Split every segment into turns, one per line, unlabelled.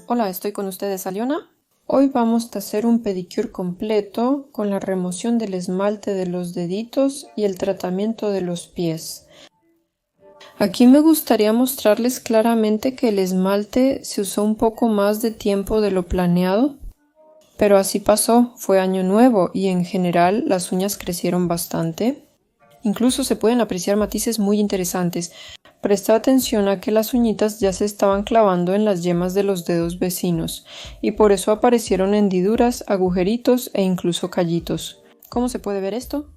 Hola, estoy con ustedes, Aliona. Hoy vamos a hacer un pedicure completo con la remoción del esmalte de los deditos y el tratamiento de los pies. Aquí me gustaría mostrarles claramente que el esmalte se usó un poco más de tiempo de lo planeado, pero así pasó, fue año nuevo y en general las uñas crecieron bastante. Incluso se pueden apreciar matices muy interesantes. Presta atención a que las uñitas ya se estaban clavando en las yemas de los dedos vecinos y por eso aparecieron hendiduras, agujeritos e incluso callitos. ¿Cómo se puede ver esto?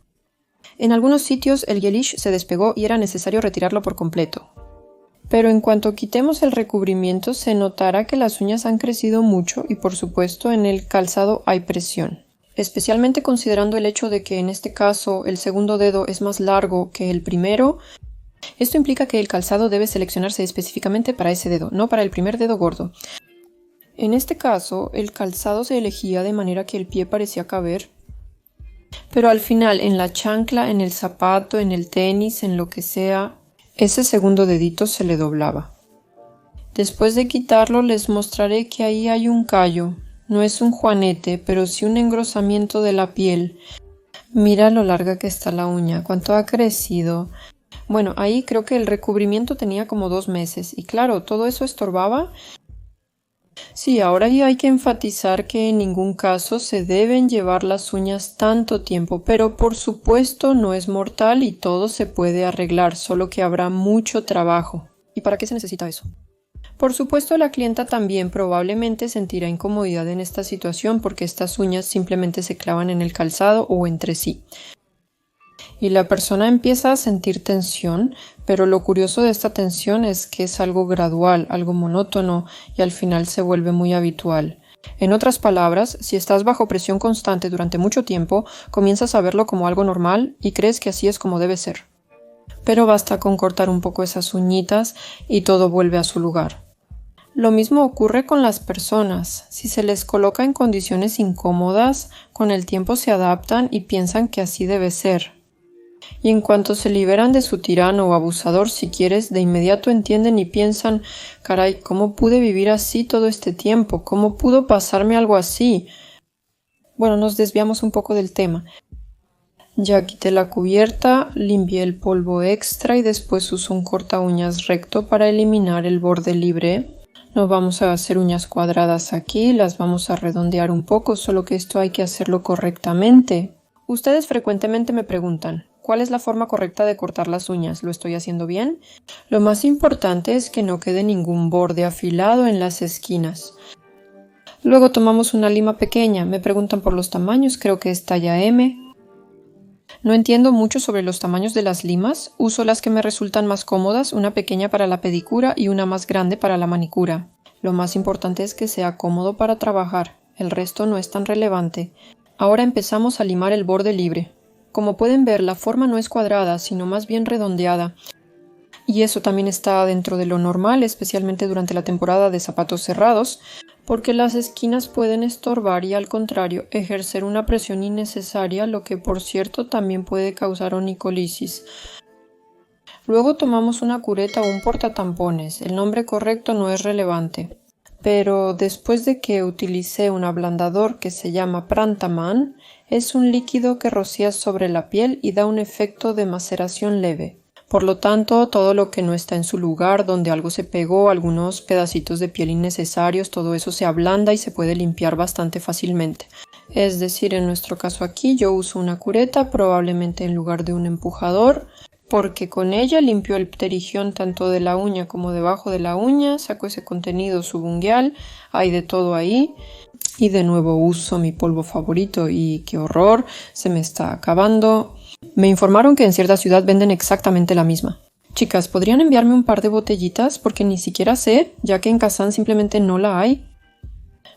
En algunos sitios el gelish se despegó y era necesario retirarlo por completo. Pero en cuanto quitemos el recubrimiento se notará que las uñas han crecido mucho y por supuesto en el calzado hay presión. Especialmente considerando el hecho de que en este caso el segundo dedo es más largo que el primero, esto implica que el calzado debe seleccionarse específicamente para ese dedo, no para el primer dedo gordo. En este caso, el calzado se elegía de manera que el pie parecía caber, pero al final en la chancla, en el zapato, en el tenis, en lo que sea, ese segundo dedito se le doblaba. Después de quitarlo les mostraré que ahí hay un callo. No es un juanete, pero sí un engrosamiento de la piel. Mira lo larga que está la uña, cuánto ha crecido. Bueno, ahí creo que el recubrimiento tenía como 2 meses. Y claro, ¿todo eso estorbaba? Sí, ahora ya hay que enfatizar que en ningún caso se deben llevar las uñas tanto tiempo, pero por supuesto no es mortal y todo se puede arreglar, solo que habrá mucho trabajo. ¿Y para qué se necesita eso? Por supuesto, la clienta también probablemente sentirá incomodidad en esta situación porque estas uñas simplemente se clavan en el calzado o entre sí. Y la persona empieza a sentir tensión, pero lo curioso de esta tensión es que es algo gradual, algo monótono y al final se vuelve muy habitual. En otras palabras, si estás bajo presión constante durante mucho tiempo, comienzas a verlo como algo normal y crees que así es como debe ser. Pero basta con cortar un poco esas uñitas y todo vuelve a su lugar. Lo mismo ocurre con las personas. Si se les coloca en condiciones incómodas, con el tiempo se adaptan y piensan que así debe ser. Y en cuanto se liberan de su tirano o abusador, si quieres, de inmediato entienden y piensan, caray, ¿cómo pude vivir así todo este tiempo? ¿Cómo pudo pasarme algo así? Bueno, nos desviamos un poco del tema. Ya quité la cubierta, limpié el polvo extra y después uso un corta uñas recto para eliminar el borde libre. No vamos a hacer uñas cuadradas aquí, las vamos a redondear un poco, solo que esto hay que hacerlo correctamente. Ustedes frecuentemente me preguntan, ¿cuál es la forma correcta de cortar las uñas? ¿Lo estoy haciendo bien? Lo más importante es que no quede ningún borde afilado en las esquinas. Luego tomamos una lima pequeña, me preguntan por los tamaños, creo que es talla M. No entiendo mucho sobre los tamaños de las limas, uso las que me resultan más cómodas, una pequeña para la pedicura y una más grande para la manicura. Lo más importante es que sea cómodo para trabajar, el resto no es tan relevante. Ahora empezamos a limar el borde libre. Como pueden ver, la forma no es cuadrada, sino más bien redondeada. Y eso también está dentro de lo normal, especialmente durante la temporada de zapatos cerrados, porque las esquinas pueden estorbar y al contrario ejercer una presión innecesaria, lo que por cierto también puede causar onicolisis. Luego tomamos una cureta o un portatampones, el nombre correcto no es relevante, pero después de que utilicé un ablandador que se llama Prantaman, es un líquido que rocías sobre la piel y da un efecto de maceración leve. Por lo tanto, todo lo que no está en su lugar, donde algo se pegó, algunos pedacitos de piel innecesarios, todo eso se ablanda y se puede limpiar bastante fácilmente. Es decir, en nuestro caso aquí yo uso una cureta, probablemente en lugar de un empujador, porque con ella limpio el pterigión tanto de la uña como debajo de la uña, saco ese contenido subungual, hay de todo ahí. Y de nuevo uso mi polvo favorito y qué horror, se me está acabando. Me informaron que en cierta ciudad venden exactamente la misma. Chicas, ¿podrían enviarme un par de botellitas? Porque ni siquiera sé, ya que en Kazán simplemente no la hay.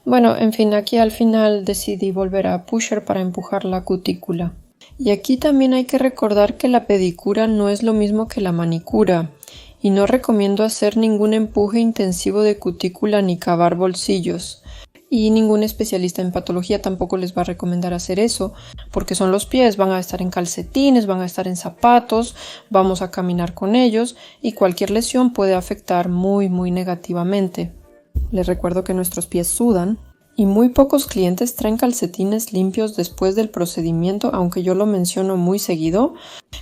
Bueno, en fin, aquí al final decidí volver a pusher para empujar la cutícula. Y aquí también hay que recordar que la pedicura no es lo mismo que la manicura. Y no recomiendo hacer ningún empuje intensivo de cutícula ni cavar bolsillos. Y ningún especialista en patología tampoco les va a recomendar hacer eso, porque son los pies, van a estar en calcetines, van a estar en zapatos, vamos a caminar con ellos y cualquier lesión puede afectar muy negativamente. Les recuerdo que nuestros pies sudan y muy pocos clientes traen calcetines limpios después del procedimiento, aunque yo lo menciono muy seguido.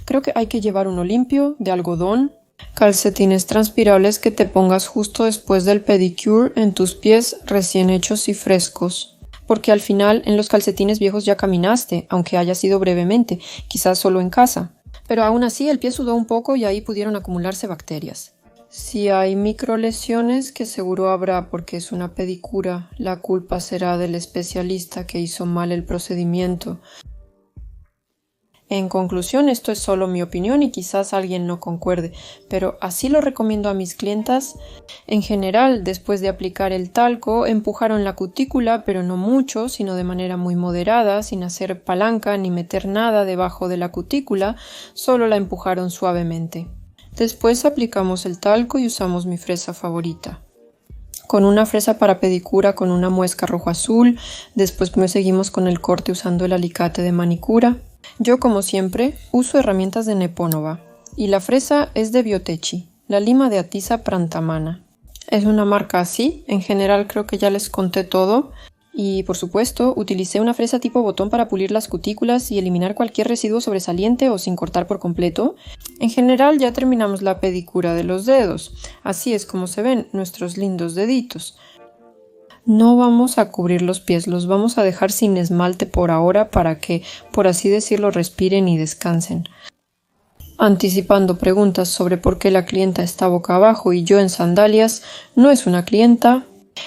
Creo que hay que llevar uno limpio, de algodón, calcetines transpirables que te pongas justo después del pedicure en tus pies recién hechos y frescos. Porque al final en los calcetines viejos ya caminaste, aunque haya sido brevemente, quizás solo en casa. Pero aún así el pie sudó un poco y ahí pudieron acumularse bacterias. Si hay microlesiones, que seguro habrá porque es una pedicura, la culpa será del especialista que hizo mal el procedimiento. En conclusión, esto es solo mi opinión y quizás alguien no concuerde, pero así lo recomiendo a mis clientas. En general, después de aplicar el talco, empujaron la cutícula, pero no mucho, sino de manera muy moderada, sin hacer palanca ni meter nada debajo de la cutícula, solo la empujaron suavemente. Después aplicamos el talco y usamos mi fresa favorita. Con una fresa para pedicura con una muesca rojo-azul, después me seguimos con el corte usando el alicate de manicura. Yo, como siempre, uso herramientas de Neponova y la fresa es de Biotechi, la lima de Atisa prantamana. Es una marca así, en general creo que ya les conté todo. Y, por supuesto, utilicé una fresa tipo botón para pulir las cutículas y eliminar cualquier residuo sobresaliente o sin cortar por completo. En general ya terminamos la pedicura de los dedos. Así es como se ven nuestros lindos deditos. No vamos a cubrir los pies, los vamos a dejar sin esmalte por ahora para que, por así decirlo, respiren y descansen. Anticipando preguntas sobre por qué la clienta está boca abajo y yo en sandalias, no es una clienta.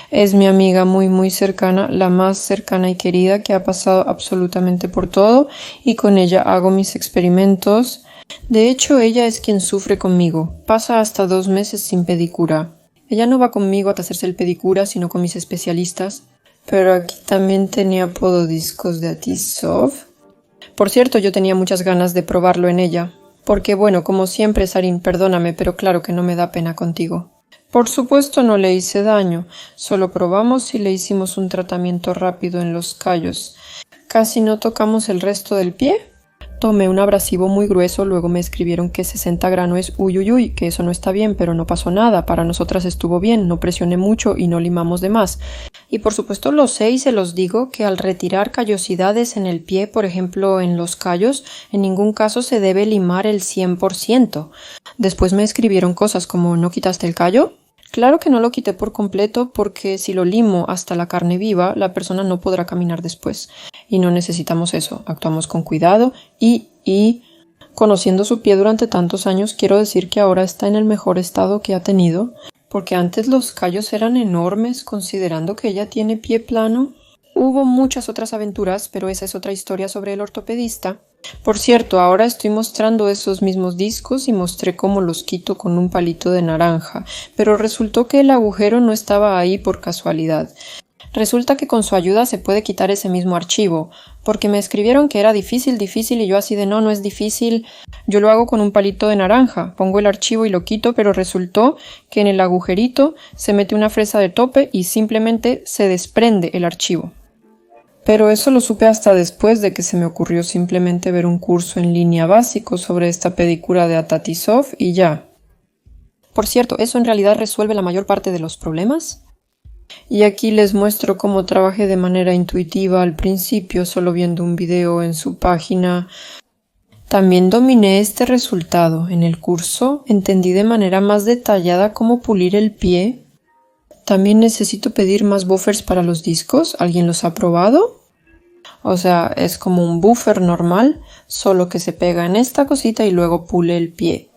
Es mi amiga muy cercana, la más cercana y querida que ha pasado absolutamente por todo y con ella hago mis experimentos. De hecho, ella es quien sufre conmigo. Pasa hasta 2 meses sin pedicura. Ella no va conmigo a hacerse el pedicura, sino con mis especialistas. Pero aquí también tenía pododiscos de Atisov. Por cierto, yo tenía muchas ganas de probarlo en ella. Porque bueno, como siempre, Sarin, perdóname, pero claro que no me da pena contigo. Por supuesto no le hice daño, solo probamos y le hicimos un tratamiento rápido en los callos. Casi no tocamos el resto del pie. Tomé un abrasivo muy grueso, luego me escribieron que 60 grano es uy, que eso no está bien, pero no pasó nada, para nosotras estuvo bien, no presioné mucho y no limamos de más. Y por supuesto lo sé y se los digo que al retirar callosidades en el pie, por ejemplo en los callos, en ningún caso se debe limar el 100%. Después me escribieron cosas como ¿no quitaste el callo? Claro que no lo quité por completo porque si lo limo hasta la carne viva, la persona no podrá caminar después. Y no necesitamos eso. Actuamos con cuidado y conociendo su pie durante tantos años, quiero decir que ahora está en el mejor estado que ha tenido, porque antes los callos eran enormes, considerando que ella tiene pie plano. Hubo muchas otras aventuras, pero esa es otra historia sobre el ortopedista. Por cierto, ahora estoy mostrando esos mismos discos y mostré cómo los quito con un palito de naranja, pero resultó que el agujero no estaba ahí por casualidad. Resulta que con su ayuda se puede quitar ese mismo archivo, porque me escribieron que era difícil y yo así de no es difícil. Yo lo hago con un palito de naranja, pongo el archivo y lo quito, pero resultó que en el agujerito se mete una fresa de tope y simplemente se desprende el archivo. Pero eso lo supe hasta después de que se me ocurrió simplemente ver un curso en línea básico sobre esta pedicura de Atatisov y ya. Por cierto, ¿eso en realidad resuelve la mayor parte de los problemas? Y aquí les muestro cómo trabajé de manera intuitiva al principio, solo viendo un video en su página. También dominé este resultado. En el curso entendí de manera más detallada cómo pulir el pie. También necesito pedir más buffers para los discos. ¿Alguien los ha probado? O sea, es como un buffer normal, solo que se pega en esta cosita y luego pule el pie.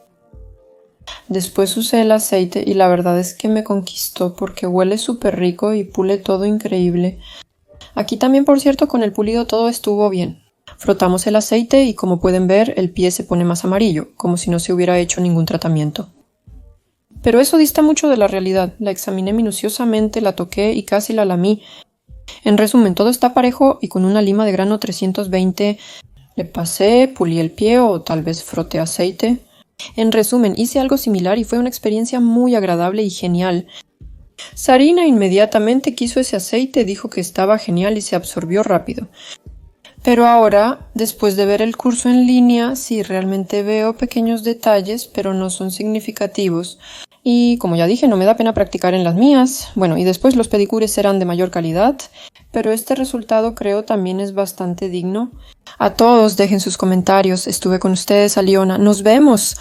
Después usé el aceite y la verdad es que me conquistó porque huele súper rico y pule todo increíble. Aquí también, por cierto, con el pulido todo estuvo bien. Frotamos el aceite y como pueden ver, el pie se pone más amarillo, como si no se hubiera hecho ningún tratamiento. Pero eso dista mucho de la realidad. La examiné minuciosamente, la toqué y casi la lamí. En resumen, todo está parejo y con una lima de grano 320 le pasé, pulí el pie o tal vez froté aceite. En resumen, hice algo similar y fue una experiencia muy agradable y genial. Sarina inmediatamente quiso ese aceite, dijo que estaba genial y se absorbió rápido. Pero ahora, después de ver el curso en línea, sí realmente veo pequeños detalles, pero no son significativos. Y como ya dije, no me da pena practicar en las mías. Bueno, y después los pedicures serán de mayor calidad, pero este resultado creo también es bastante digno. A todos dejen sus comentarios. Estuve con ustedes, Aliona. Nos vemos.